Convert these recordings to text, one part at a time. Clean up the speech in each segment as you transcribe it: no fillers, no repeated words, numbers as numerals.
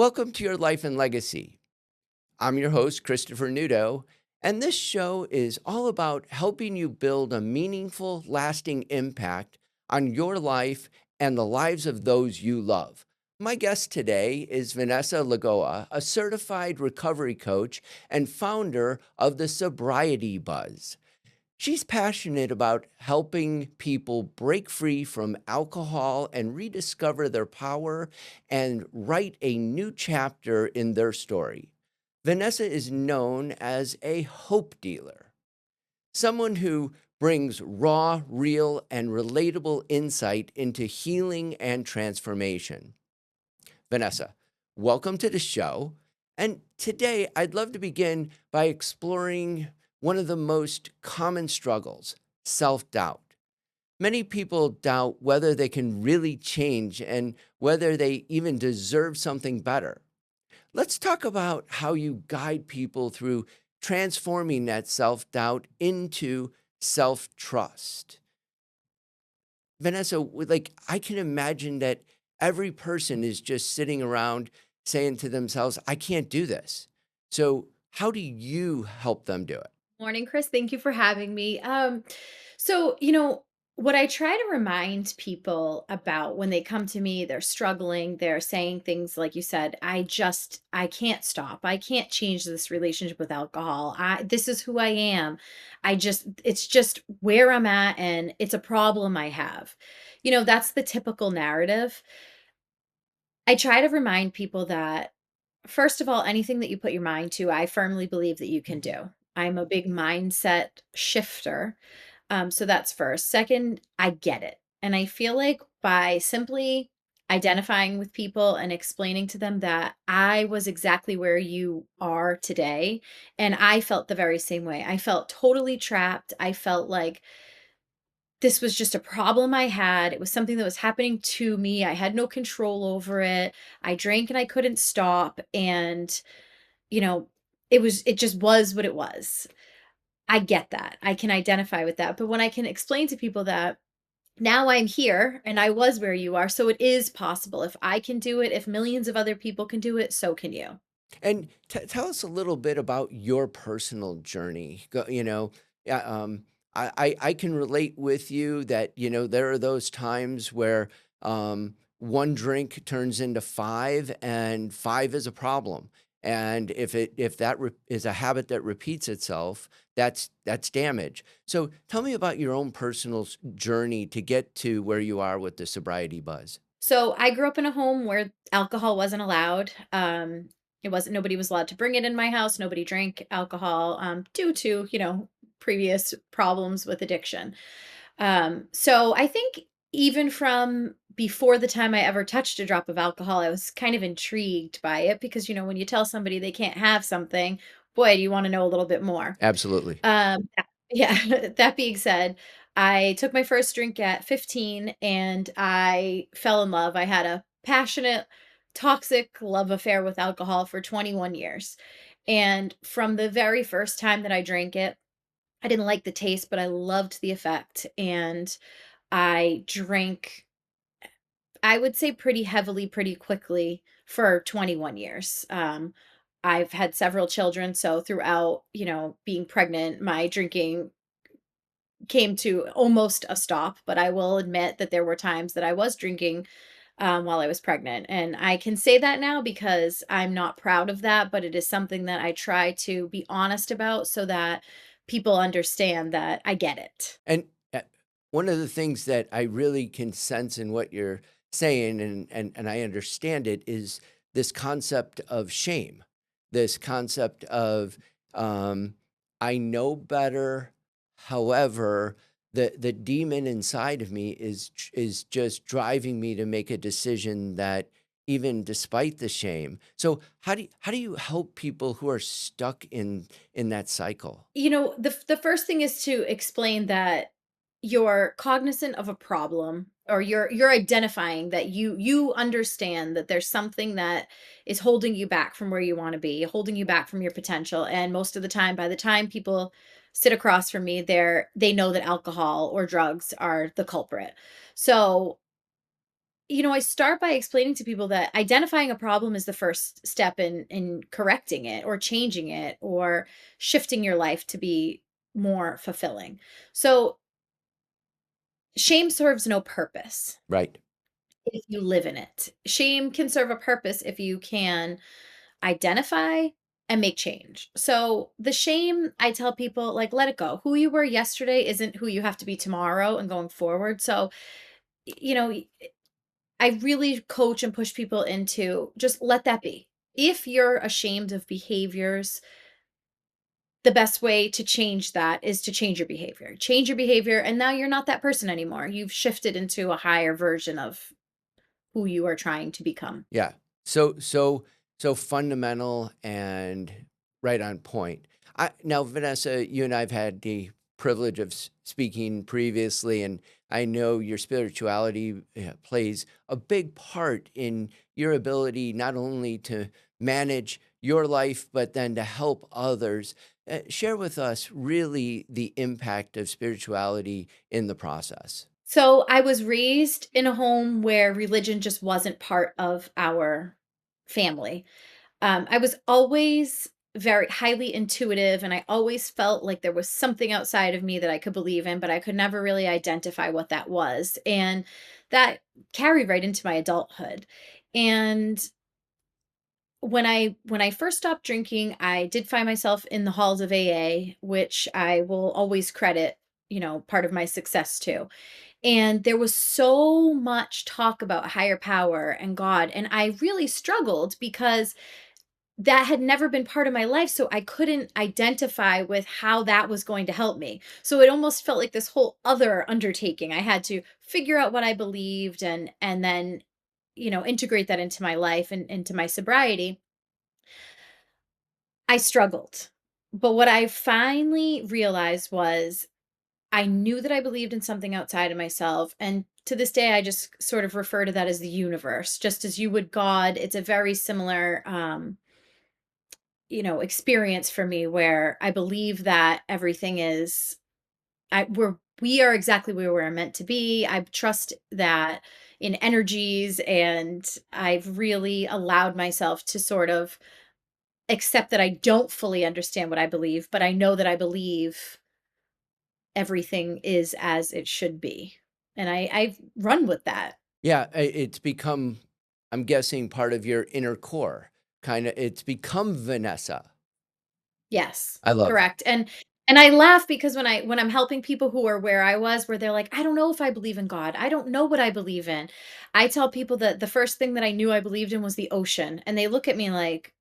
Welcome to Your Life and Legacy. I'm your host, Christopher Nudo, and this show is all about helping you build a meaningful, lasting impact on your life and the lives of those you love. My guest today is Vanessa Lagoa, a certified recovery coach and founder of the Sobriety Buzz. She's passionate about helping people break free from alcohol and rediscover their power and write a new chapter in their story. Vanessa is known as a hope dealer, someone who brings raw, real, and relatable insight into healing and transformation. Vanessa, welcome to the show. And today I'd love to begin by exploring one of the most common struggles, self doubt. Many people doubt whether they can really change and whether they even deserve something better. Let's talk about how you guide people through transforming that self doubt into self trust. Vanessa, I can imagine that every person is just sitting around saying to themselves, I can't do this. So, how do you help them do it? Morning, Chris. Thank you for having me. What I try to remind people about when they come to me, they're struggling, they're saying things like you said, I can't stop. I can't change this relationship with alcohol. This is who I am. It's just where I'm at and it's a problem I have. That's the typical narrative. I try to remind people that first of all, anything that you put your mind to, I firmly believe that you can do. I'm a big mindset shifter. So that's first. Second, I get it. And I feel like by simply identifying with people and explaining to them that I was exactly where you are today, and I felt the very same way. I felt totally trapped. I felt like this was just a problem I had. It was something that was happening to me. I had no control over it. I drank and I couldn't stop. And you know, it just was what it was. I get that. I can identify with that. But when I can explain to people that now I'm here and I was where you are, so it is possible. If I can do it, if millions of other people can do it, so can you. And tell us a little bit about your personal journey. Yeah, I can relate with you that, there are those times where one drink turns into five and five is a problem. And if that is a habit that repeats itself, that's damage. So tell me about your own personal journey to get to where you are with the sobriety buzz. So I grew up in a home where alcohol wasn't allowed. It wasn't nobody was allowed to bring it in my house. Nobody drank alcohol due to, previous problems with addiction. So I think even from before the time I ever touched a drop of alcohol, I was kind of intrigued by it because, when you tell somebody they can't have something, boy, do you want to know a little bit more. Absolutely. Yeah, that being said, I took my first drink at 15 and I fell in love. I had a passionate, toxic love affair with alcohol for 21 years. And from the very first time that I drank it, I didn't like the taste, but I loved the effect. And I drank, I would say pretty heavily, pretty quickly for 21 years. I've had several children. So throughout, being pregnant, my drinking came to almost a stop. But I will admit that there were times that I was drinking while I was pregnant. And I can say that now because I'm not proud of that, but it is something that I try to be honest about so that people understand that I get it. And one of the things that I really can sense in what you're saying, and I understand it, is this concept of shame, this concept of I know better. However, the demon inside of me is just driving me to make a decision that even despite the shame. So how do you help people who are stuck in that cycle? The first thing is to explain that you're cognizant of a problem or you're identifying that you understand that there's something that is holding you back from where you want to be, holding you back from your potential. And most of the time, by the time people sit across from me, they know that alcohol or drugs are the culprit. So I start by explaining to people that identifying a problem is the first step in correcting it or changing it or shifting your life to be more fulfilling. So, shame serves no purpose Right. if you live in it. Shame can serve a purpose if you can identify and make change. So, the shame, I tell people, like, let it go. Who you were yesterday isn't who you have to be tomorrow and going forward. So, you know, I really coach and push people into just let that be. If you're ashamed of behaviors, the best way to change that is to change your behavior. Change your behavior, and now you're not that person anymore. You've shifted into a higher version of who you are trying to become. Yeah. So fundamental and right on point. Now, Vanessa, you and I've had the privilege of speaking previously, and I know your spirituality plays a big part in your ability not only to manage your life, but then to help others. Share with us really the impact of spirituality in the process. So I was raised in a home where religion just wasn't part of our family. I was always very highly intuitive, and I always felt like there was something outside of me that I could believe in, but I could never really identify what that was. And that carried right into my adulthood. And when I first stopped drinking, I did find myself in the halls of AA, which I will always credit, part of my success to. And there was so much talk about higher power and God, and I really struggled because that had never been part of my life, so I couldn't identify with how that was going to help me. So it almost felt like this whole other undertaking. I had to figure out what I believed and then, integrate that into my life and into my sobriety. I struggled. But what I finally realized was I knew that I believed in something outside of myself. And to this day, I just sort of refer to that as the universe, just as you would God. It's a very similar experience for me where I believe that everything is we are exactly where we're meant to be. I trust that in energies, and I've really allowed myself to sort of accept that I don't fully understand what I believe, but I know that I believe everything is as it should be. And I've run with that. Yeah, it's become, I'm guessing, part of your inner core. Kinda it's become Vanessa. Yes, I love that. correct. And I laugh because when I'm helping people who are where I was, where they're like, "I don't know if I believe in God. I don't know what I believe in." I tell people that the first thing that I knew I believed in was the ocean, and they look at me like,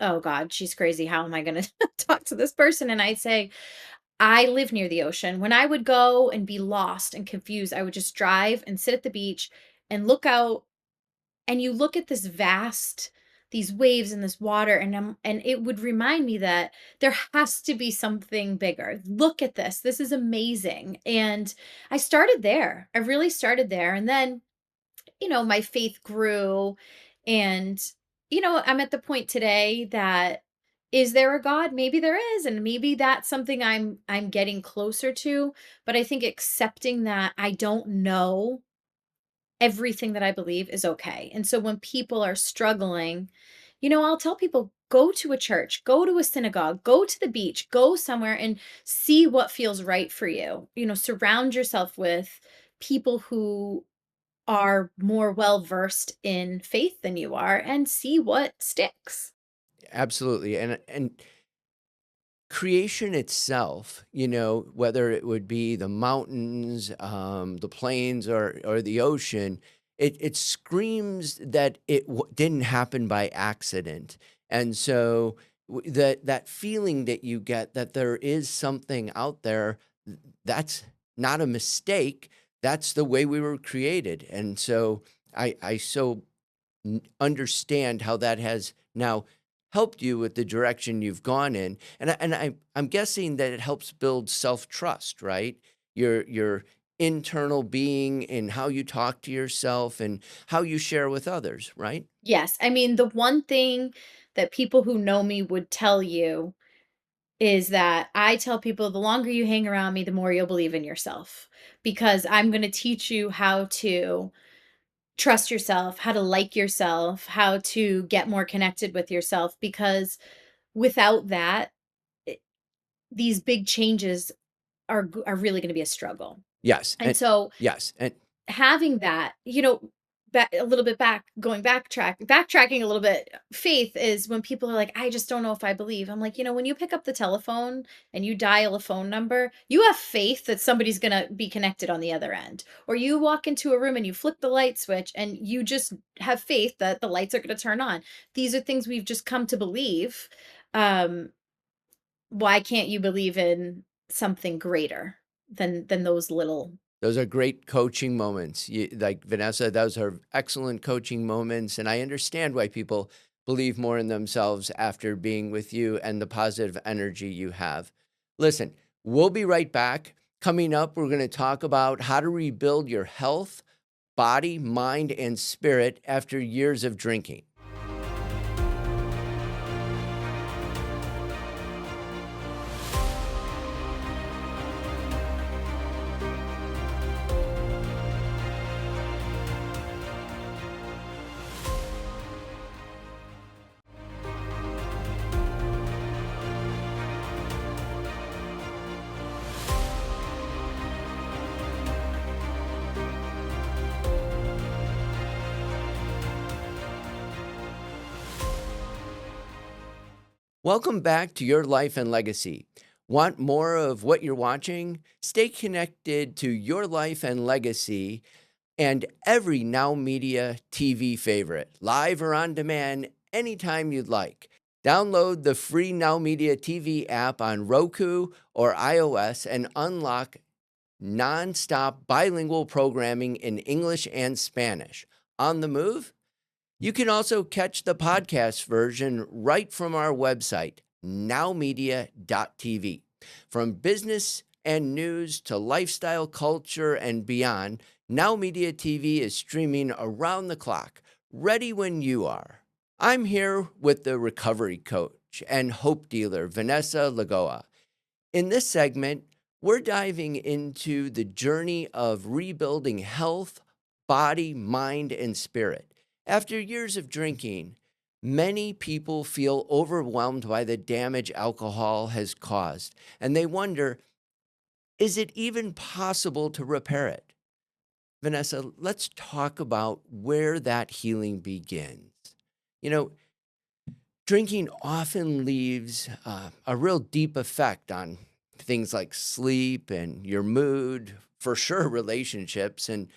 "Oh God, she's crazy. How am I gonna talk to this person?" And I say, I live near the ocean. When I would go and be lost and confused, I would just drive and sit at the beach and look out, and you look at this vast these waves and this water, and it would remind me that there has to be something bigger. Look at this. This is amazing. And I started there. I really started there. And then, my faith grew, and I'm at the point today that is there a God? Maybe there is, and maybe that's something I'm getting closer to, but I think accepting that I don't know everything that I believe is okay. And so when people are struggling, I'll tell people go to a church, go to a synagogue, go to the beach, go somewhere and see what feels right for you. Surround yourself with people who are more well versed in faith than you are and see what sticks. Absolutely, and creation itself, whether it would be the mountains, the plains, or the ocean, it screams that it didn't happen by accident. And so that feeling that you get that there is something out there, that's not a mistake. That's the way we were created. And so I so understand how that has now helped you with the direction you've gone in, and I'm guessing that it helps build self-trust, right? Your internal being and how you talk to yourself and how you share with others, right? Yes. I mean, the one thing that people who know me would tell you is that I tell people the longer you hang around me, the more you'll believe in yourself because I'm going to teach you how to trust yourself, how to like yourself, how to get more connected with yourself, because without that, I these big changes are really gonna be a struggle. Yes, And and so yes, and having that, back a little bit back, backtracking a little bit, faith is when people are like, "I just don't know if I believe." I'm like, when you pick up the telephone and you dial a phone number, you have faith that somebody's gonna be connected on the other end. Or you walk into a room and you flick the light switch and you just have faith that the lights are gonna turn on. These are things we've just come to believe. Um, why can't you believe in something greater than those little. those are great coaching moments. Like Vanessa, those are excellent coaching moments. And I understand why people believe more in themselves after being with you and the positive energy you have. Listen, we'll be right back. Coming up, we're going to talk about how to rebuild your health, body, mind, and spirit after years of drinking. Welcome back to Your Life and Legacy. Want more of what you're watching? Stay connected to Your Life and Legacy and every Now Media TV favorite, live or on demand, anytime you'd like. Download the free Now Media TV app on Roku or iOS and unlock nonstop bilingual programming in English and Spanish. On the move? You can also catch the podcast version right from our website, nowmedia.tv. From business and news to lifestyle, culture, and beyond, Now Media TV is streaming around the clock, ready when you are. I'm here with the recovery coach and hope dealer, Vanessa Lagoa. In this segment, we're diving into the journey of rebuilding health, body, mind, and spirit. After years of drinking, many people feel overwhelmed by the damage alcohol has caused, and they wonder, is it even possible to repair it? Vanessa, let's talk about where that healing begins. You know, Drinking often leaves a real deep effect on things like sleep and your mood, for sure, relationships, and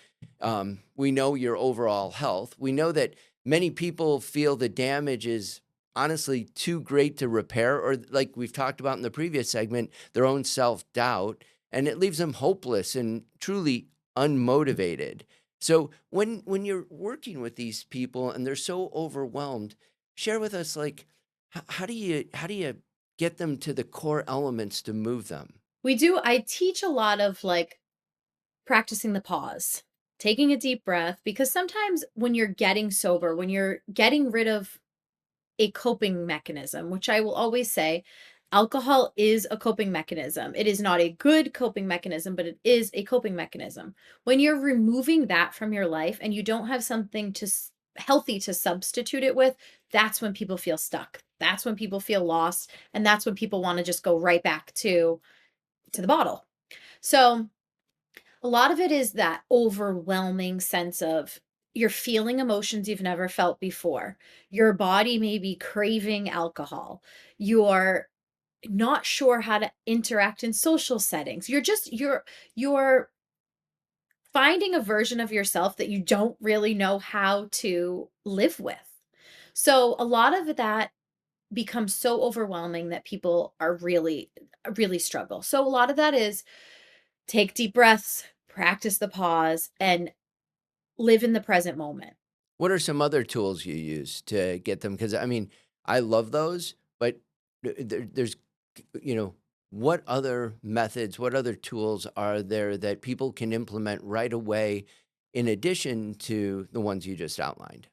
we know your overall health. We know that many people feel the damage is honestly too great to repair, or like we've talked about in the previous segment, their own self doubt, and it leaves them hopeless and truly unmotivated. So when you're working with these people and they're so overwhelmed, share with us, like, how do you get them to the core elements to move them? I teach a lot of like practicing the pause, taking a deep breath, because sometimes when you're getting sober, when you're getting rid of a coping mechanism, which I will always say, alcohol is a coping mechanism. It is not a good coping mechanism, but it is a coping mechanism. When you're removing that from your life and you don't have something healthy to substitute it with, that's when people feel stuck. That's when people feel lost, and that's when people want to just go right back to the bottle. So, a lot of it is that overwhelming sense of you're feeling emotions you've never felt before. Your body may be craving alcohol. You're not sure how to interact in social settings. You're finding a version of yourself that you don't really know how to live with. So a lot of that becomes so overwhelming that people are really struggle. So a lot of that is take deep breaths, practice the pause, and live in the present moment. What are some other tools you use to get them? Because I mean, I love those, but there's, you know, what other methods, what other tools are there that people can implement right away in addition to the ones you just outlined?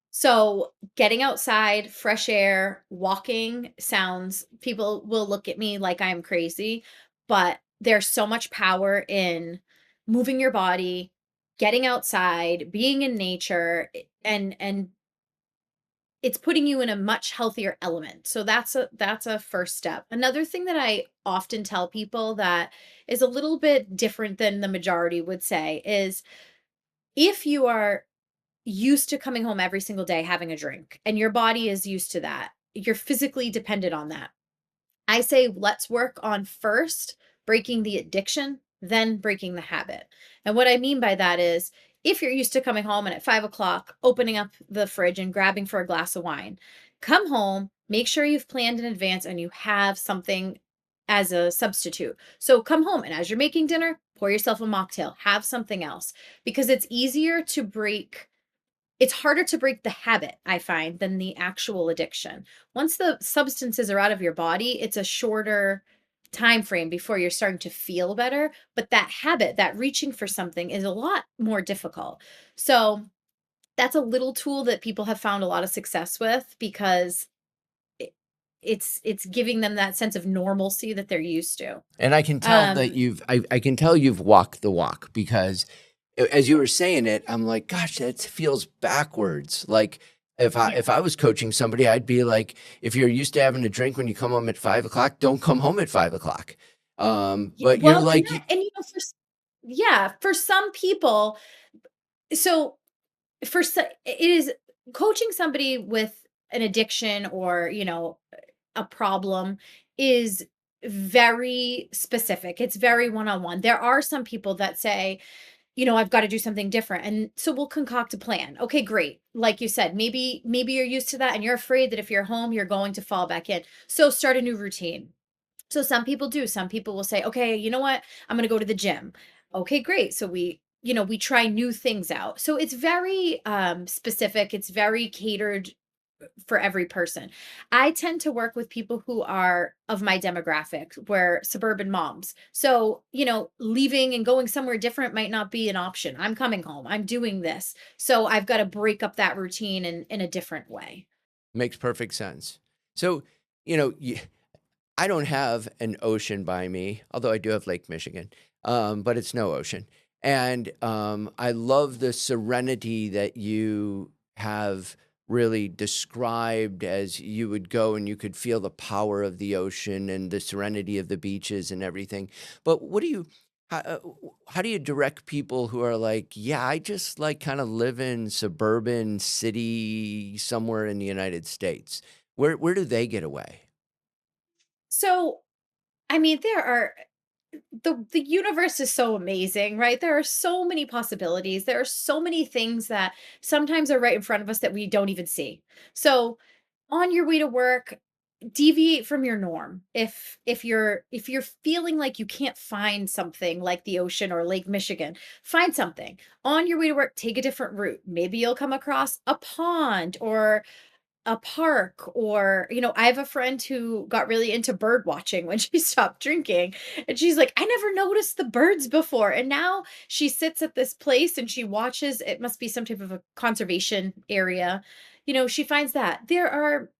So, getting outside, fresh air, walking sounds people will look at me like I'm crazy, but there's so much power in moving your body, getting outside, being in nature, and it's putting you in a much healthier element. So that's a first step. Another thing that I often tell people that is a little bit different than the majority would say is if you are used to coming home every single day having a drink and your body is used to that, you're physically dependent on that. I say let's work on first breaking the addiction, then breaking the habit. And what I mean by that is if you're used to coming home and at 5 o'clock, opening up the fridge and grabbing for a glass of wine, come home, make sure you've planned in advance and you have something as a substitute. So come home and as you're making dinner, pour yourself a mocktail, have something else because it's harder to break the habit, I find, than the actual addiction. Once the substances are out of your body, it's a shorter time frame before you're starting to feel better, but that habit, that reaching for something is a lot more difficult. So, that's a little tool that people have found a lot of success with because it, it's giving them that sense of normalcy that they're used to. And I can tell that Um, I can tell you've walked the walk because as you were saying it, I'm like, gosh, that feels backwards. Like yeah. if I was coaching somebody, I'd be like, if you're used to having a drink when you come home at 5 o'clock, don't come home at 5 o'clock. But you're Well, and like, that, and yeah, for some people, so it is coaching somebody with an addiction or a problem is very specific. It's very one-on-one. There are some people that say, I've got to do something different, and so we'll concoct a plan. Okay, great. Like you said, maybe you're used to that and you're afraid that if you're home you're going to fall back in, so start a new routine. So some people do. Some people will say, "Okay, you know what? I'm going to go to the gym." Okay, great. So we try new things out. So it's very specific. It's very catered for every person. I tend to work with people who are of my demographic, where suburban moms. So, leaving and going somewhere different might not be an option. I'm coming home. I'm doing this. So I've got to break up that routine in a different way. makes perfect sense. So, you, I don't have an ocean by me, although I do have Lake Michigan, but it's no ocean. And I love the serenity that you have really described as you would go and you could feel the power of the ocean and the serenity of the beaches and everything. But how do you direct people who are like, yeah, I just like kind of live in suburban city somewhere in the United States? Where do they get away? So, I mean, the universe is so amazing, right? There are so many possibilities. There are so many things that sometimes are right in front of us that we don't even see. So, on your way to work, deviate from your norm. If you're feeling like you can't find something like the ocean or Lake Michigan, find something. On your way to work, take a different route. Maybe you'll come across a pond or a park, or I have a friend who got really into bird watching when she stopped drinking, and she's like, I never noticed the birds before, and now she sits at this place and she watches. It must be some type of a conservation area. She finds that there are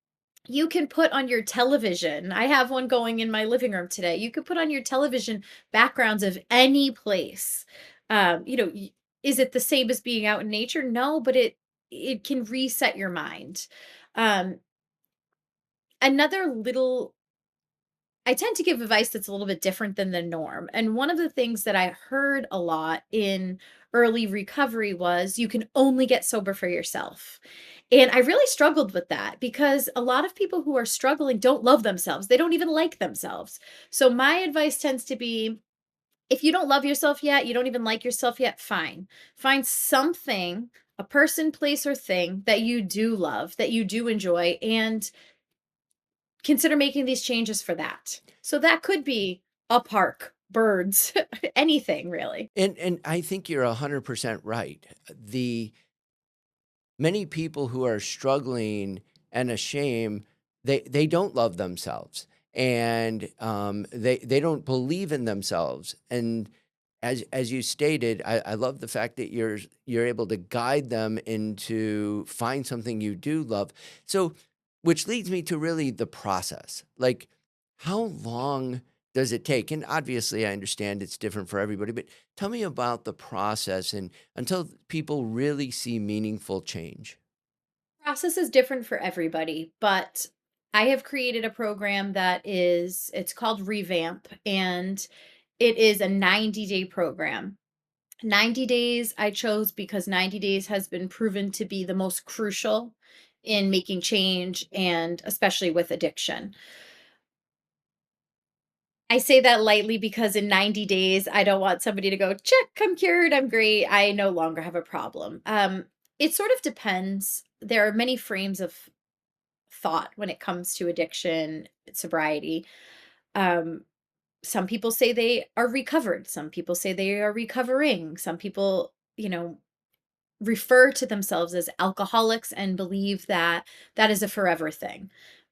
you can put on your television. I have one going in my living room today. You could put on your television backgrounds of any place. Is it the same as being out in nature? No, but it can reset your mind. Um, another little I tend to give advice that's a little bit different than the norm. And one of the things that I heard a lot in early recovery was you can only get sober for yourself. And I really struggled with that because a lot of people who are struggling don't love themselves. They don't even like themselves. So my advice tends to be if you don't love yourself yet, you don't even like yourself yet, fine. Find something, a person, place, or thing that you do love, that you do enjoy, and consider making these changes for that. So that could be a park, birds, anything really. And I think you're 100% right. The many people who are struggling and ashamed, they don't love themselves, and they don't believe in themselves. And as you stated, I love the fact that you're able to guide them into find something you do love. So, which leads me to really the process. Like, how long does it take? And obviously, I understand it's different for everybody, but tell me about the process and until people really see meaningful change. Process is different for everybody, but I have created a program it's called Revamp, and it is a 90-day program. 90 days I chose because 90 days has been proven to be the most crucial in making change, and especially with addiction. I say that lightly because in 90 days, I don't want somebody to go, check, I'm cured, I'm great, I no longer have a problem. It sort of depends. There are many frames of thought when it comes to addiction, sobriety. Um, some people say they are recovered, some people say they are recovering, some people, refer to themselves as alcoholics and believe that that is a forever thing.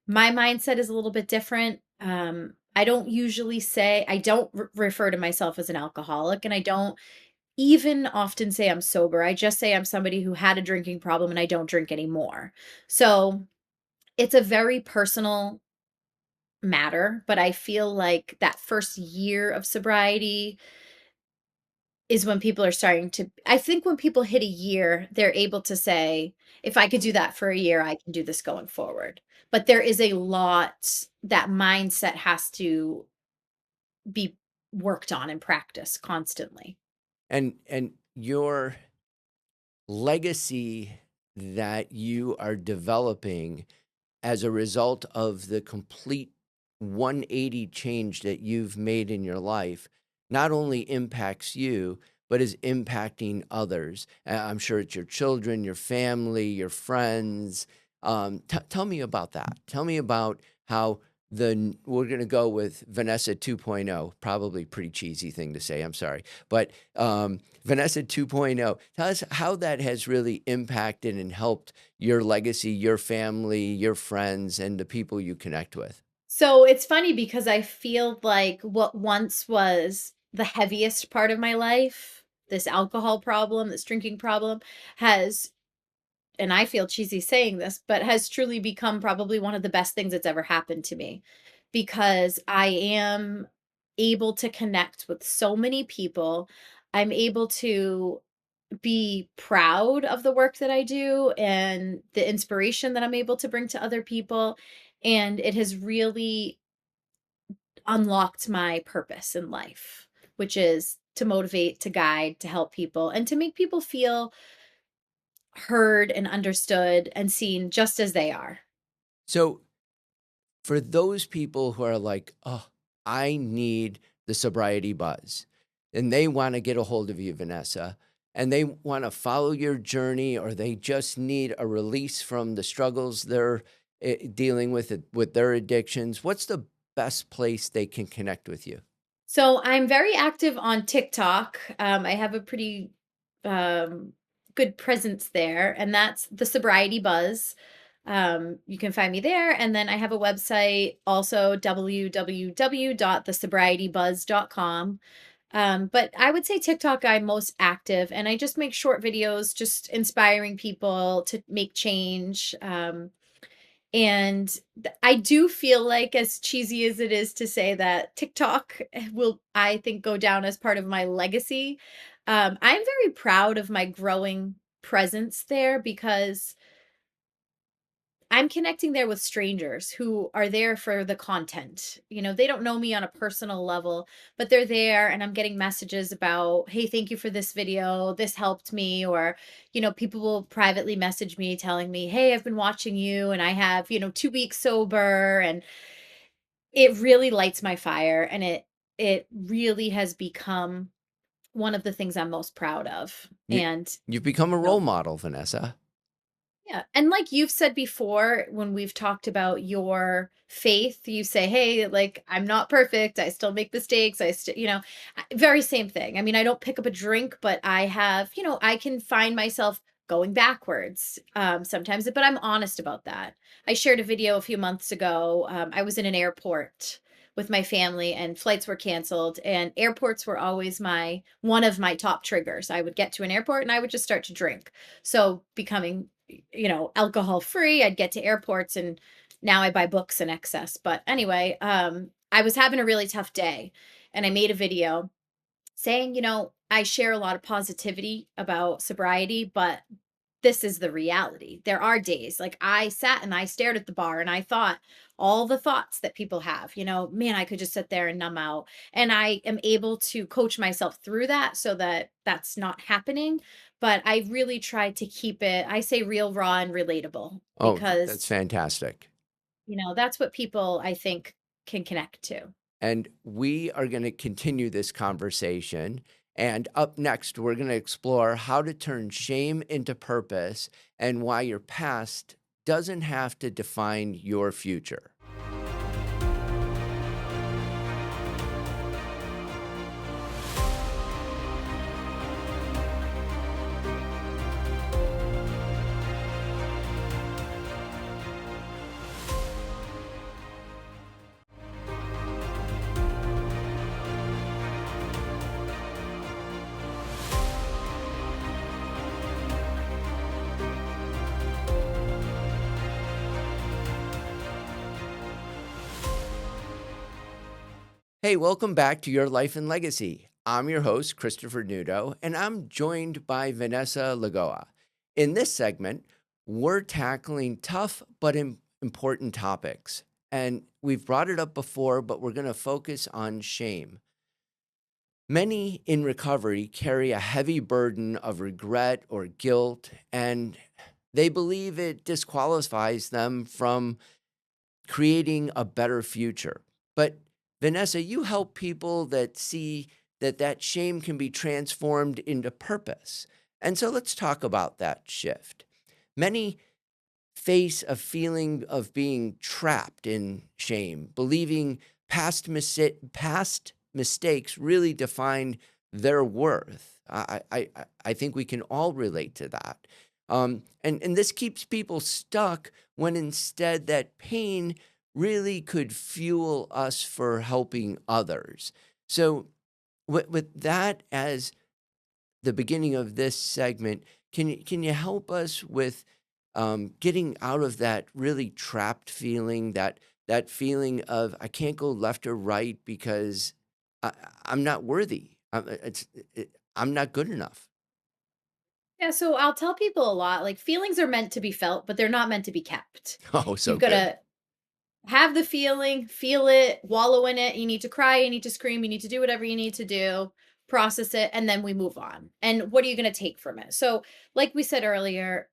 My mindset is a little bit different. I don't refer to myself as an alcoholic, and I don't even often say I'm sober. I just say I'm somebody who had a drinking problem and I don't drink anymore. So it's a very personal matter, but I feel like that first year of sobriety is when people are starting to I think when people hit a year, they're able to say, "If I could do that for a year, I can do this going forward." But there is a lot that mindset has to be worked on and practiced constantly. And your legacy that you are developing as a result of the complete 180 change that you've made in your life not only impacts you, but is impacting others. I'm sure it's your children, your family, your friends. Tell me about that. Tell me about how we're going to go with Vanessa 2.0, probably pretty cheesy thing to say. I'm sorry. But Vanessa 2.0, tell us how that has really impacted and helped your legacy, your family, your friends, and the people you connect with. So it's funny because I feel like what once was the heaviest part of my life, this alcohol problem, this drinking problem, has and I feel cheesy saying this, but has truly become probably one of the best things that's ever happened to me, because I am able to connect with so many people. I'm able to be proud of the work that I do and the inspiration that I'm able to bring to other people. And it has really unlocked my purpose in life, which is to motivate, to guide, to help people, and to make people feel heard and understood and seen just as they are. So, for those people who are like, oh, I need the sobriety buzz, and they want to get a hold of you, Vanessa, and they want to follow your journey, or they just need a release from the struggles they're dealing with their addictions, what's the best place they can connect with you? So I'm very active on TikTok. I have a pretty um, good presence there, and that's the Sobriety Buzz. You can find me there. And then I have a website also, www.thesobrietybuzz.com. But I would say TikTok, I'm most active, and I just make short videos, just inspiring people to make change. And I do feel like, as cheesy as it is to say that, TikTok will, I think, go down as part of my legacy. I'm very proud of my growing presence there because I'm connecting there with strangers who are there for the content. They don't know me on a personal level, but they're there, and I'm getting messages about, "Hey, thank you for this video. This helped me." Or, people will privately message me telling me, "Hey, I've been watching you and I have, 2 weeks sober." And it really lights my fire, and it really has become one of the things I'm most proud of. You, And you've become a you know, role model, Vanessa. Yeah, and like you've said before, when we've talked about your faith, you say, "Hey, like, I'm not perfect. I still make mistakes. Very same thing. I mean, I don't pick up a drink, but I can find myself going backwards sometimes, but I'm honest about that. I shared a video a few months ago. I was in an airport with my family, and flights were canceled, and airports were always my one of my top triggers. I would get to an airport and I would just start to drink. So becoming alcohol free, I'd get to airports, and now I buy books in excess. But anyway, I was having a really tough day and I made a video saying, I share a lot of positivity about sobriety, but this is the reality. There are days like I sat and I stared at the bar and I thought all the thoughts that people have, man, I could just sit there and numb out. And I am able to coach myself through that so that that's not happening. But I really try to keep it, I say real, raw, and relatable Oh, that's because, fantastic. that's what people I think can connect to. And we are going to continue this conversation. And up next, we're going to explore how to turn shame into purpose and why your past doesn't have to define your future. Hey, welcome back to Your Life and Legacy. I'm your host, Christopher Nudo, and I'm joined by Vanessa Lagoa. In this segment, we're tackling tough but important topics. And we've brought it up before, but we're going to focus on shame. Many in recovery carry a heavy burden of regret or guilt, and they believe it disqualifies them from creating a better future. But Vanessa, you help people that see that shame can be transformed into purpose. And so let's talk about that shift. Many face a feeling of being trapped in shame, believing past mistakes really define their worth. I think we can all relate to that. And this keeps people stuck when instead that pain really could fuel us for helping others. So, with that as the beginning of this segment, can you help us with getting out of that really trapped feeling, that feeling of I can't go left or right because I, I'm not worthy. I'm not good enough. Yeah, so I'll tell people a lot like feelings are meant to be felt, but they're not meant to be kept. Oh, so You've got good. to have the feeling, feel it, wallow in it. You need to cry, you need to scream, you need to do whatever you need to do, process it, and then we move on. And what are you going to take from it? So, like we said earlier,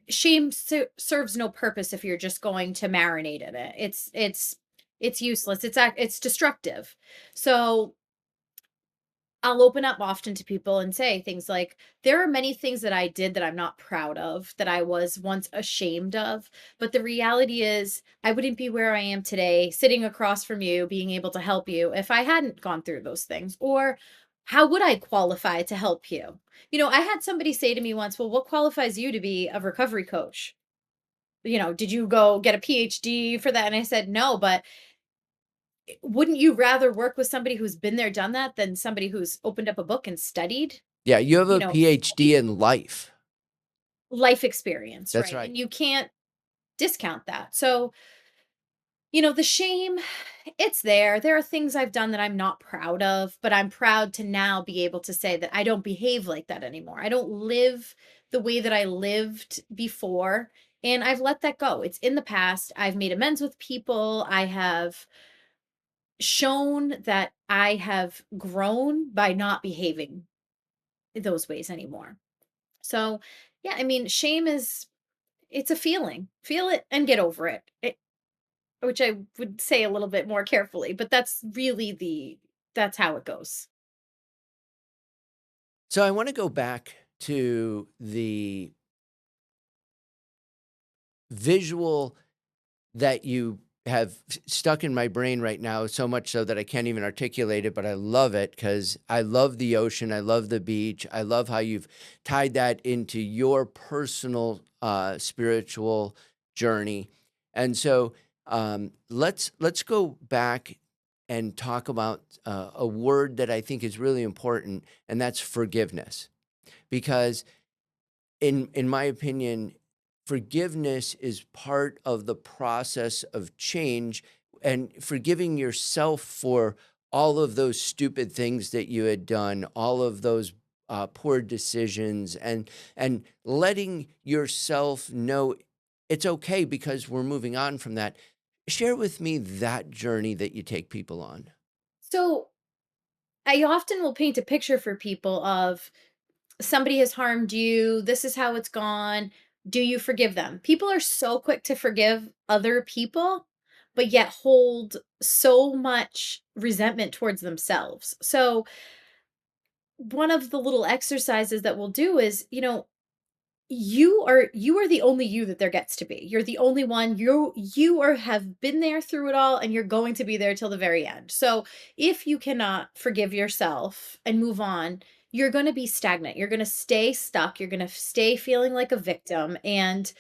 shame serves no purpose if you're just going to marinate in it. It's useless. It's destructive. So, I'll open up often to people and say things like, there are many things that I did that I'm not proud of, that I was once ashamed of. But the reality is, I wouldn't be where I am today, sitting across from you, being able to help you if I hadn't gone through those things. Or how would I qualify to help you? I had somebody say to me once, well, what qualifies you to be a recovery coach? Did you go get a PhD for that? And I said, no, but wouldn't you rather work with somebody who's been there, done that than somebody who's opened up a book and studied, Yeah, you have you a know, PhD in life. life experience, That's right? right. And you can't discount that. So, the shame, it's there. There are things I've done that I'm not proud of, but I'm proud to now be able to say that I don't behave like that anymore. I don't live the way that I lived before. And I've let that go. It's in the past. I've made amends with people. I have shown that I have grown by not behaving those ways anymore. So, yeah, I mean, shame is it's a feeling. Feel it and get over it. Which I would say a little bit more carefully, but that's really that's how it goes. So I want to go back to the visual that you have stuck in my brain right now, so much so that I can't even articulate it, but I love it because I love the ocean. I love the beach. I love how you've tied that into your personal spiritual journey. And so let's go back and talk about a word that I think is really important, and that's forgiveness. Because in my opinion, forgiveness is part of the process of change and forgiving yourself for all of those stupid things that you had done, all of those poor decisions, and letting yourself know it's okay because we're moving on from that. Share with me that journey that you take people on. So I often will paint a picture for people of somebody has harmed you. This is how it's gone. Do you forgive them? People are so quick to forgive other people, but yet hold so much resentment towards themselves. So, one of the little exercises that we'll do is, you are the only you that there gets to be. You're the only one. You are have been there through it all and you're going to be there till the very end. So if you cannot forgive yourself and move on, you're going to be stagnant. You're going to stay stuck. You're going to stay feeling like a victim and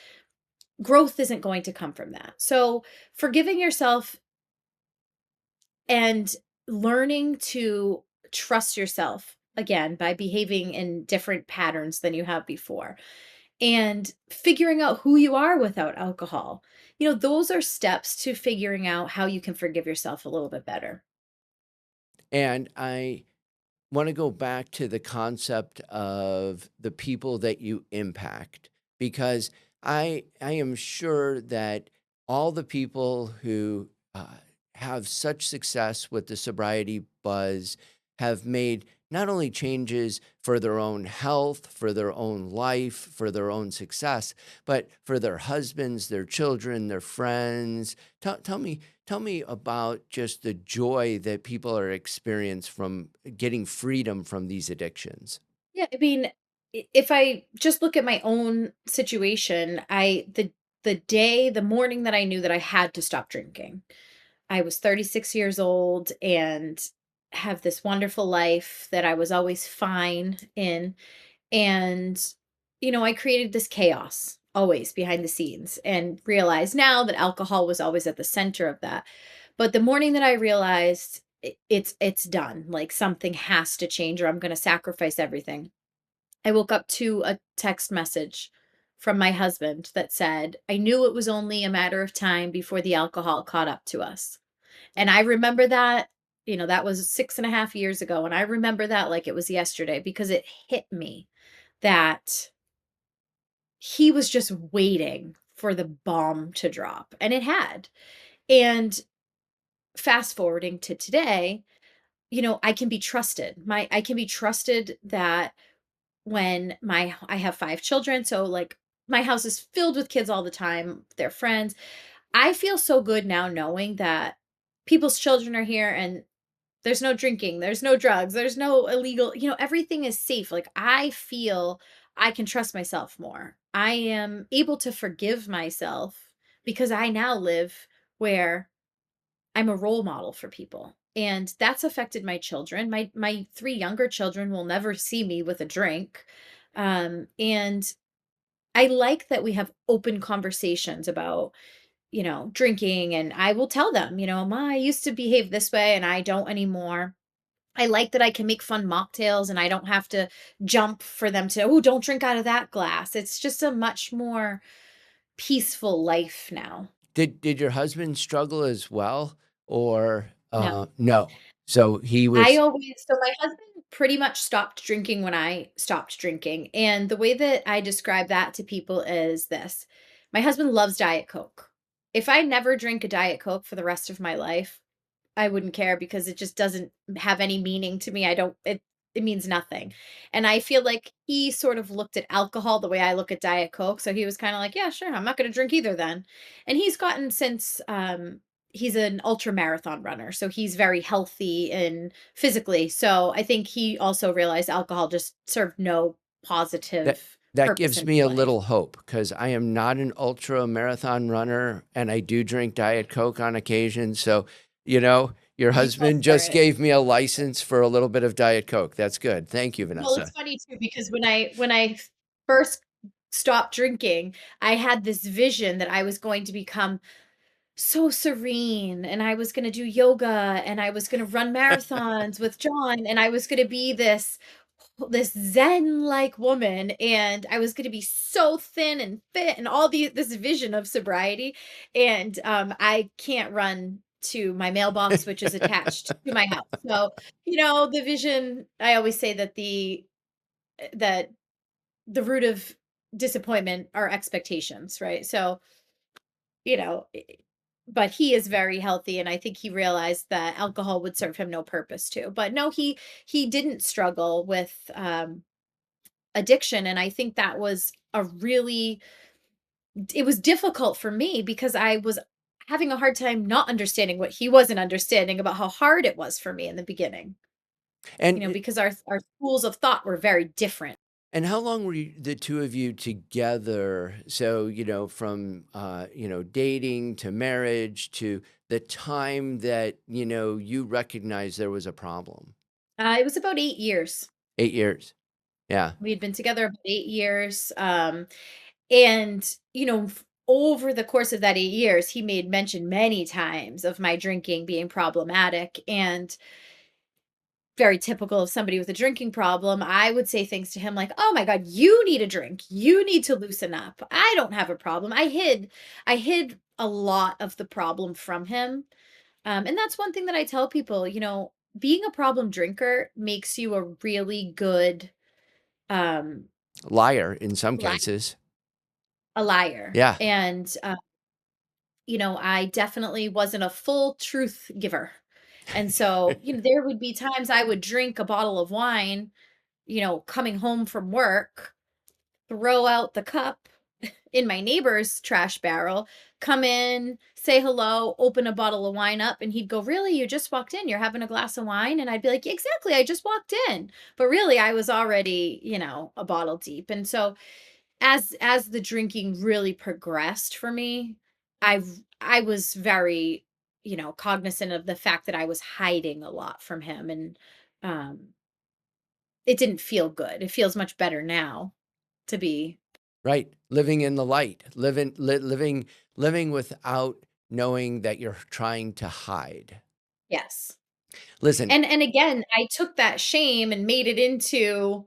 growth isn't going to come from that. So forgiving yourself and learning to trust yourself again by behaving in different patterns than you have before and figuring out who you are without alcohol. Those are steps to figuring out how you can forgive yourself a little bit better. And I want to go back to the concept of the people that you impact because I am sure that all the people who have such success with the sobriety buzz have made not only changes for their own health, for their own life, for their own success, but for their husbands, their children, their friends. Tell me about just the joy that people are experience from getting freedom from these addictions. Yeah, I mean, if I just look at my own situation, the morning that I knew that I had to stop drinking, I was 36 years old and have this wonderful life that I was always fine in. And, I created this chaos always behind the scenes and realized now that alcohol was always at the center of that. But the morning that I realized it's done, like something has to change or I'm going to sacrifice everything. I woke up to a text message from my husband that said, I knew it was only a matter of time before the alcohol caught up to us. And I remember that, that was 6.5 years ago. And I remember that like it was yesterday because it hit me that he was just waiting for the bomb to drop, and it had. And fast forwarding to today, I can be trusted. I can be trusted that when I have 5 children, so like my house is filled with kids all the time, their friends. I feel so good now knowing that people's children are here and there's no drinking, there's no drugs, there's no illegal, everything is safe. Like I feel I can trust myself more. I am able to forgive myself because I now live where I'm a role model for people. And that's affected my children. My 3 younger children will never see me with a drink. And I like that we have open conversations about drinking, and I will tell them, "Ma, I used to behave this way and I don't anymore." I like that I can make fun mocktails and I don't have to jump for them to, "Oh, don't drink out of that glass." It's just a much more peaceful life now. Did your husband struggle as well, or No. no? So he I was. always so my husband pretty much stopped drinking when I stopped drinking, and the way that I describe that to people is this: my husband loves Diet Coke. If I never drink a Diet Coke for the rest of my life, I wouldn't care because it just doesn't have any meaning to me. I don't it means nothing. And I feel like he sort of looked at alcohol the way I look at Diet Coke. So he was kind of like, yeah, sure, I'm not going to drink either then. And he's gotten since he's an ultra marathon runner. So he's very healthy and physically. So I think he also realized alcohol just served no That positive that purpose gives in me his a life. little hope because I am not an ultra marathon runner, and I do drink Diet Coke on occasion, so, your You go husband for just it. gave me a license for a little bit of Diet Coke. That's good. Thank you, Well, it's Vanessa. funny too because when I first stopped drinking, I had this vision that I was going to become so serene and I was going to do yoga and I was going to run marathons with John and I was going to be this zen-like woman and I was going to be so thin and fit and all this vision of sobriety and I can't run to my mailbox, which is attached to my house. So, the vision, I always say that that the root of disappointment are expectations, right? So, you know, i- but he is very healthy, and I think he realized that alcohol would serve him no purpose too. But no, he didn't struggle with addiction, and I think that was a really it was difficult for me because I was having a hard time not understanding what he wasn't understanding about how hard it was for me in the beginning, And because our schools of thought were very different. and how long were the 2 of you together? So, from, dating to marriage to the time that, you recognized there was a problem. It was about 8 years. 8 years. Yeah. We had been together about 8 years. And, over the course of that 8 years, he made mention many times of my drinking being problematic. And very typical of somebody with a drinking problem, I would say things to him like, "Oh my god, you need a drink. You need to loosen up. I don't have a problem." I hid a lot of the problem from him. And that's one thing that I tell people, being a problem drinker makes you a really good um Liar in some li- cases. a liar. Yeah. And I definitely wasn't a full truth giver. And so, there would be times I would drink a bottle of wine, coming home from work, throw out the cup in my neighbor's trash barrel, come in, say hello, open a bottle of wine up, and he'd go, "Really? You just walked in? You're having a glass of wine?" And I'd be like, "Exactly. I just walked in." But really, I was already, a bottle deep. And so, as the drinking really progressed for me, I was very, cognizant of the fact that I was hiding a lot from him, and um it didn't feel good. It feels much better now to be. Right. Living in the light, living without knowing that you're trying to hide. Yes. Listen. And again, I took that shame and made it into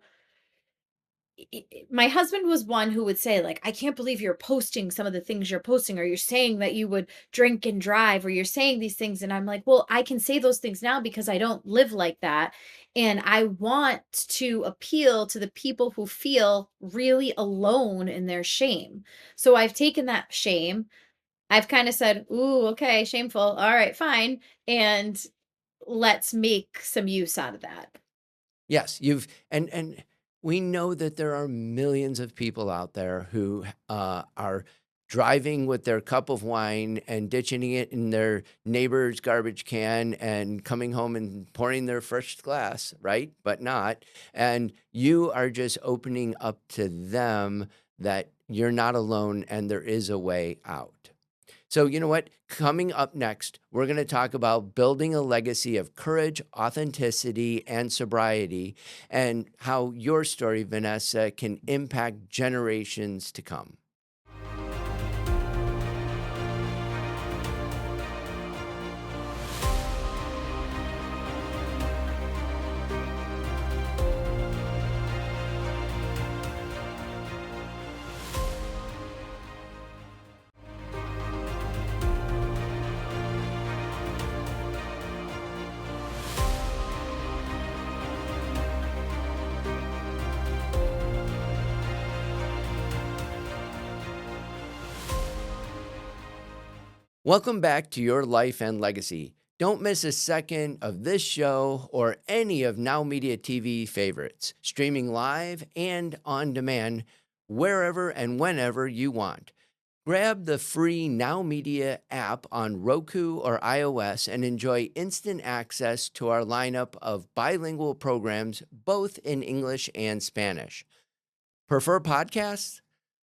my husband was one who would say like, "I can't believe you're posting some of the things you're posting, or you're saying that you would drink and drive, or you're saying these things." And I'm like, "Well, I can say those things now because I don't live like that, and I want to appeal to the people who feel really alone in their shame." So I've taken that shame. I've kind of said, "Ooh, okay, shameful. All right, fine." And let's make some use out of that. Yes, and we know that there are millions of people out there who are driving with their cup of wine and ditching it in their neighbor's garbage can and coming home and pouring their first glass, right? But not. And you are just opening up to them that you're not alone and there is a way out. So, you know what? Coming up next, we're going to talk about building a legacy of courage, authenticity, and sobriety, and how your story, Vanessa, can impact generations to come. Welcome back to Your Life and Legacy. Don't miss a second of this show or any of Now Media TV favorites, streaming live and on demand wherever and whenever you want. Grab the free Now Media app on Roku or iOS and enjoy instant access to our lineup of bilingual programs, both in English and Spanish. Prefer podcasts?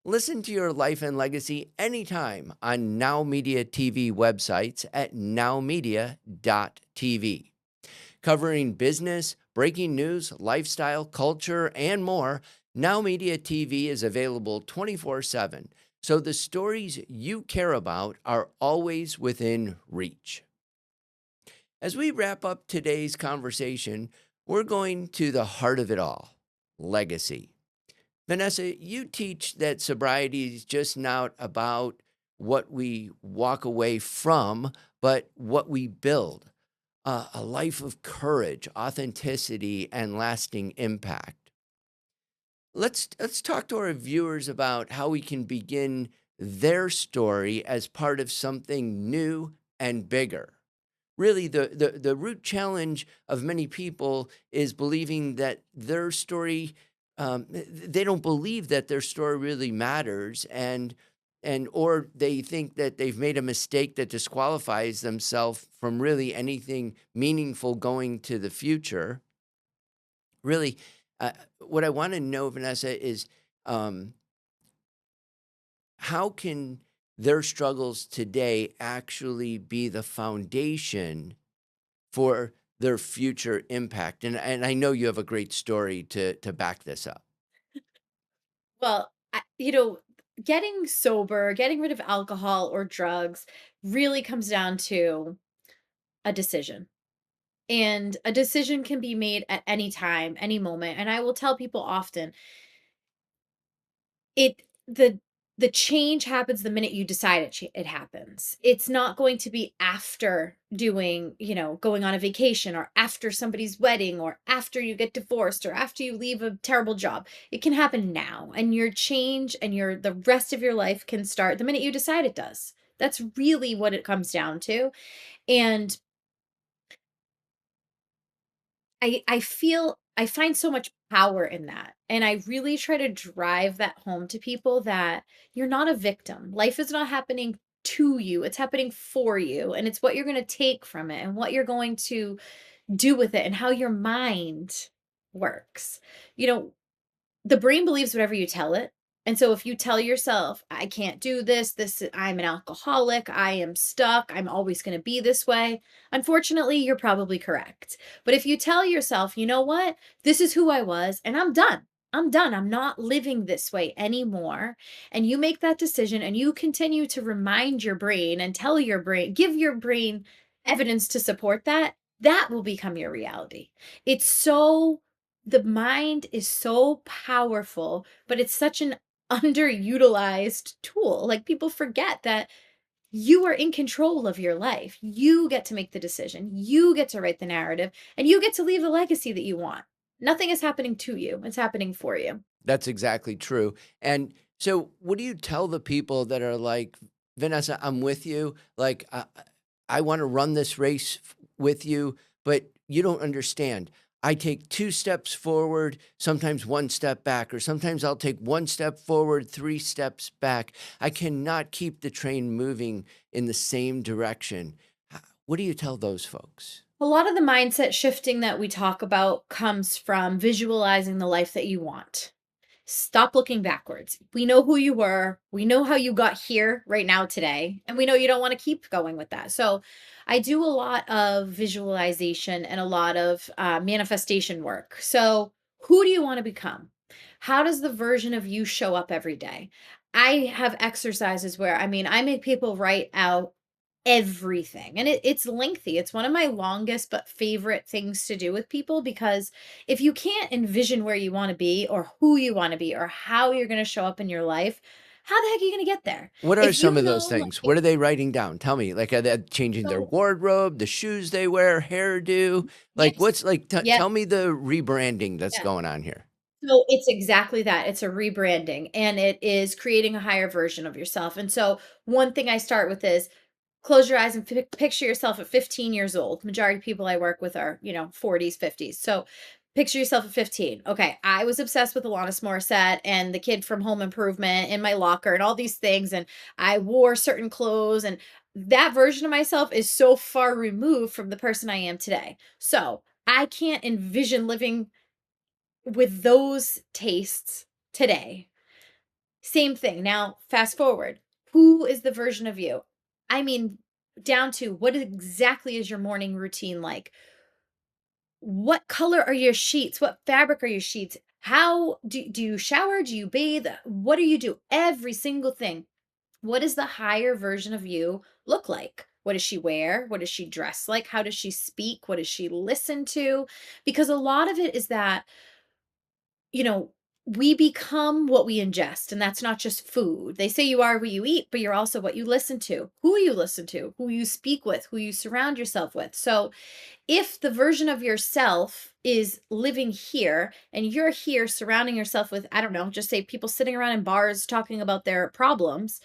Listen to Your Life and Legacy anytime on Now Media TV websites at nowmedia.tv. Covering business, breaking news, lifestyle, culture, and more, Now Media TV is available 24/7, so the stories you care about are always within reach. As we wrap up today's conversation, we're going to the heart of it all: legacy. Vanessa, you teach that sobriety is just not about what we walk away from, but what we build, a life of courage, authenticity, and lasting impact. Let's talk to our viewers about how we can begin their story as part of something new and bigger. Really, the root challenge of many people is believing that their story, they don't believe that their story really matters, and or they think that they've made a mistake that disqualifies themselves from really anything meaningful going to the future. Really, what I want to know, Vanessa, is um, how can their struggles today actually be the foundation for their future impact? And I know you have a great story to back this up. Well, getting sober, getting rid of alcohol or drugs really comes down to a decision. And a decision can be made at any time, any moment. And I will tell people often, it the change happens the minute you decide it happens. It's not going to be after doing, going on a vacation, or after somebody's wedding, or after you get divorced, or after you leave a terrible job. It can happen now, and your change and the rest of your life can start the minute you decide it does. That's really what it comes down to. And I find so much power in that, and I really try to drive that home to people that you're not a victim. Life is not happening to you, it's happening for you, and it's what you're gonna take from it and what you're going to do with it and how your mind works. You know, the brain believes whatever you tell it. And so if you tell yourself, I can't do this, I'm an alcoholic, I am stuck, I'm always going to be this way, unfortunately, you're probably correct. But if you tell yourself, you know what, this is who I was and I'm done. I'm done. I'm not living this way anymore. And you make that decision and you continue to remind your brain and tell your brain, give your brain evidence to support that, that will become your reality. It's so the mind is so powerful, but it's such an underutilized tool. Like, people forget that you are in control of your life. You get to make the decision. You get to write the narrative, and you get to leave the legacy that you want. Nothing is happening to you. It's happening for you. That's exactly true. And so, what do you tell the people that are like, Vanessa, I'm with you. Like, I want to run this race with you, but you don't understand. I take two steps forward, sometimes one step back, or sometimes I'll take one step forward, three steps back. I cannot keep the train moving in the same direction. What do you tell those folks? A lot of the mindset shifting that we talk about comes from visualizing the life that you want. Stop looking backwards. We know who you were. We know how you got here right now today. And we know you don't want to keep going with that. So I do a lot of visualization and a lot of manifestation work. So, who do you want to become? How does the version of you show up every day? I have exercises where, I make people write out everything. And it's lengthy. It's one of my longest but favorite things to do with people, because if you can't envision where you want to be or who you want to be or how you're going to show up in your life, how the heck are you going to get there? What are If some you of those know, things? like, What are they writing down? Tell me. Like, are they changing their so wardrobe, the shoes they wear, hairdo? Like, yes, what's like, yes, tell me the rebranding that's yes. going on here. So it's exactly that. It's a rebranding, and it is creating a higher version of yourself. And so one thing I start with is, close your eyes and picture yourself at 15 years old. Majority of people I work with are, 40s, 50s. So picture yourself at 15. Okay, I was obsessed with Alanis Morissette and the kid from Home Improvement in my locker and all these things. And I wore certain clothes. And that version of myself is so far removed from the person I am today. So I can't envision living with those tastes today. Same thing. Now, fast forward. Who is the version of you? I mean, down to what exactly is your morning routine like? What color are your sheets? What fabric are your sheets? How do you shower? Do you bathe? What do you do? Every single thing. What does the higher version of you look like? What does she wear? What does she dress like? How does she speak? What does she listen to? Because a lot of it is that, you know, we become what we ingest, and that's not just food. They say you are what you eat, but you're also what you listen to, who you listen to, who you speak with, who you surround yourself with. So if the version of yourself is living here and you're here surrounding yourself with, I don't know, just say people sitting around in bars talking about their problems,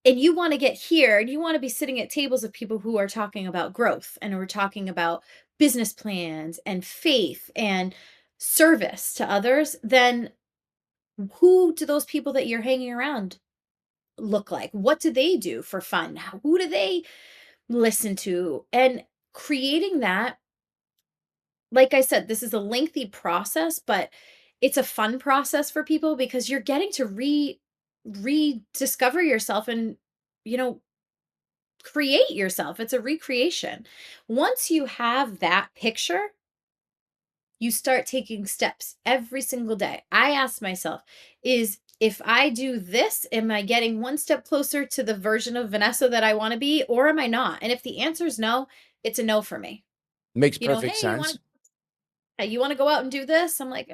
and you want to get here and you want to be sitting at tables of people who are talking about growth and who are talking about business plans and faith and service to others, then who do those people that you're hanging around look like? What do they do for fun? Who do they listen to? And creating that, like I said, this is a lengthy process, but it's a fun process for people because you're getting to rediscover yourself and, you know, create yourself. It's a recreation. Once you have that picture, you start taking steps every single day. I ask myself, is if I do this, am I getting one step closer to the version of Vanessa that I want to be, or am I not? And if the answer is no, it's a no for me. Makes perfect Hey, sense. you want to go out and do this? I'm like,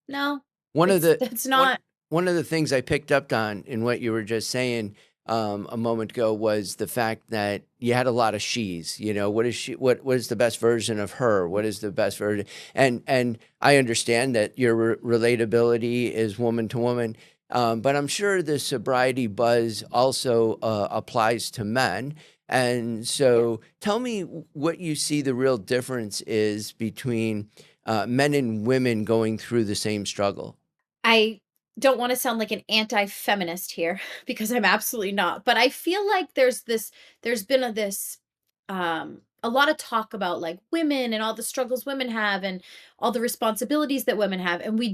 no, One of the that's one not. one of the things I picked up on in what you were just saying, a moment ago was the fact that you had a lot of she's. What is she? What is the best version of her? What is the best version? And I understand that your relatability is woman to woman, but I'm sure the sobriety buzz also applies to men. And Yeah. so, tell me what you see the real difference is between men and women going through the same struggle. I don't want to sound like an anti-feminist here because I'm absolutely not, but I feel like there's been a lot of talk about like women and all the struggles women have and all the responsibilities that women have, and we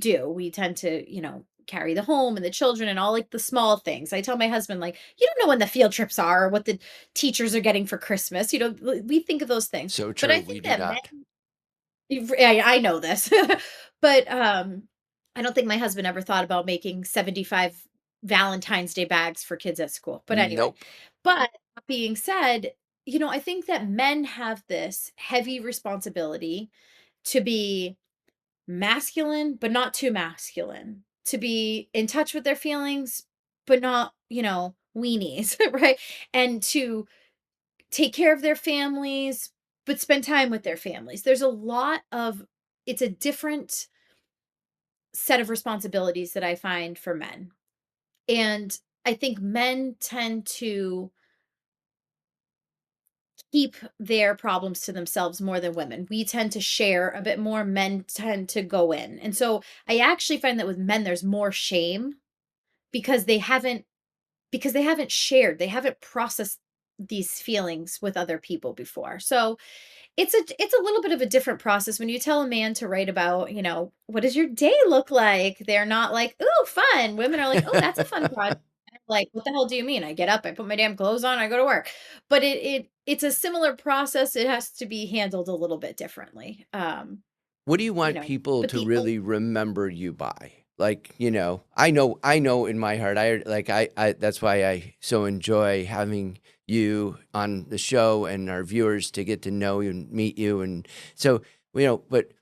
tend to, carry the home and the children and all like the small things. I tell my husband, like, you don't know when the field trips are or what the teachers are getting for Christmas. We think of those things. So But I true, we think do that not. I know this. But, I don't think my husband ever thought about making 75 Valentine's Day bags for kids at school. But anyway, Nope. but that being said, I think that men have this heavy responsibility to be masculine, but not too masculine, to be in touch with their feelings, but not, weenies, right? And to take care of their families, but spend time with their families. It's a different set of responsibilities that I find for men. And I think men tend to keep their problems to themselves more than women. We tend to share a bit more, men tend to go in. And so I actually find that with men there's more shame because they haven't shared, they haven't processed these feelings with other people before. So it's a little bit of a different process when you tell a man to write about, what does your day look like? They're not like, "Ooh, fun." Women are like, "Oh, that's a fun project." Like, "What the hell do you mean? I get up, I put my damn clothes on, I go to work." But it's a similar process. It has to be handled a little bit differently. What do you want people But to the really remember you by? Like, I know in my heart, I that's why I so enjoy having you on the show and our viewers to get to know you and meet you. And so, but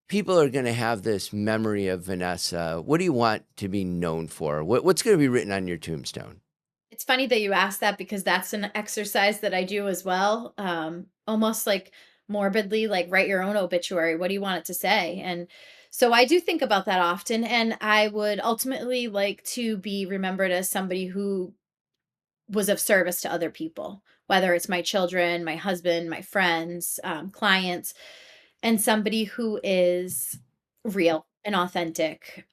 people are going to have this memory of Vanessa. What do you want to be known for? What's going to be written on your tombstone? It's funny that you asked that because that's an exercise that I do as well. Almost like morbidly, like write your own obituary. What do you want it to say? And so I do think about that often. And I would ultimately like to be remembered as somebody who was of service to other people, whether it's my children, my husband, my friends, clients, and somebody who is real and authentic,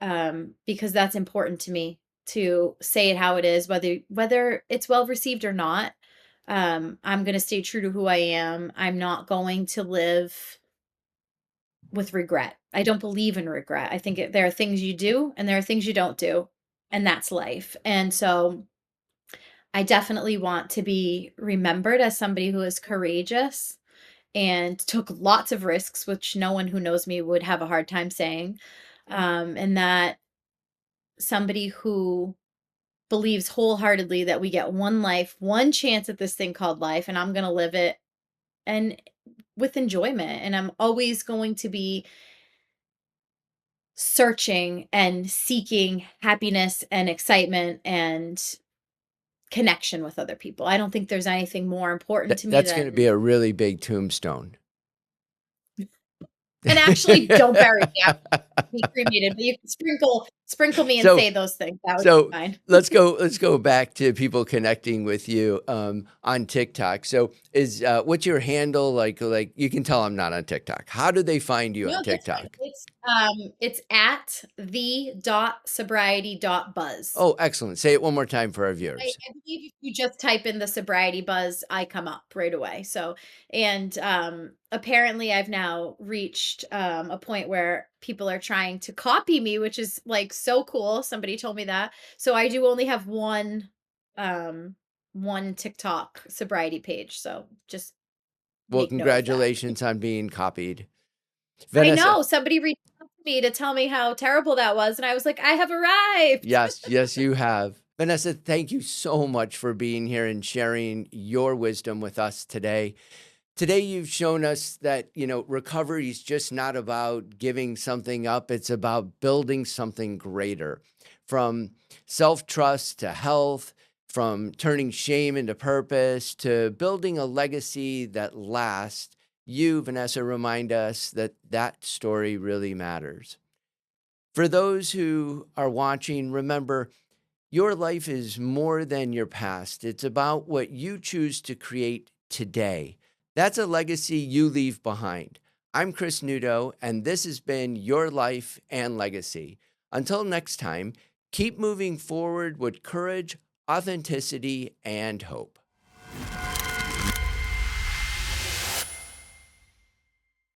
because that's important to me to say it how it is, whether it's well received or not. I'm going to stay true to who I am. I'm not going to live with regret. I don't believe in regret. I think there are things you do and there are things you don't do, and that's life. And so I definitely want to be remembered as somebody who is courageous and took lots of risks, which no one who knows me would have a hard time saying. And that somebody who believes wholeheartedly that we get one life, one chance at this thing called life, and I'm going to live it and with enjoyment. And I'm always going to be searching and seeking happiness and excitement and connection with other people. I don't think there's anything more important to me That's gonna be than a really big tombstone. and actually don't bury me, I be cremated, but you can sprinkle me and So say those things, that would be so fine. let's go back to people connecting with you, on TikTok. So what's your handle? Like, you can tell I'm not on TikTok. How do they find you No, on that's fine. TikTok? It's at the dot sobriety dot buzz. Oh, excellent. Say it one more time for our I viewers. I believe if you just type in the sobriety buzz, I come up right away. So, and apparently I've now reached a point where people are trying to copy me, which is like so cool. Somebody told me that. So I do only have um one TikTok sobriety page. So just Well, make note of that. congratulations on being copied. I Vanessa. know somebody reached out to me to tell me how terrible that was, and I was like, I have arrived. Yes, yes, you have. Vanessa, thank you so much for being here and sharing your wisdom with us today. Today, you've shown us that, recovery is just not about giving something up, it's about building something greater. From self trust to health, from turning shame into purpose to building a legacy that lasts. You, Vanessa, remind us that that story really matters. For those who are watching, remember your life is more than your past. It's about what you choose to create today. That's a legacy you leave behind. I'm Chris Nudo, and this has been Your Life and Legacy. Until next time, keep moving forward with courage, authenticity, and hope.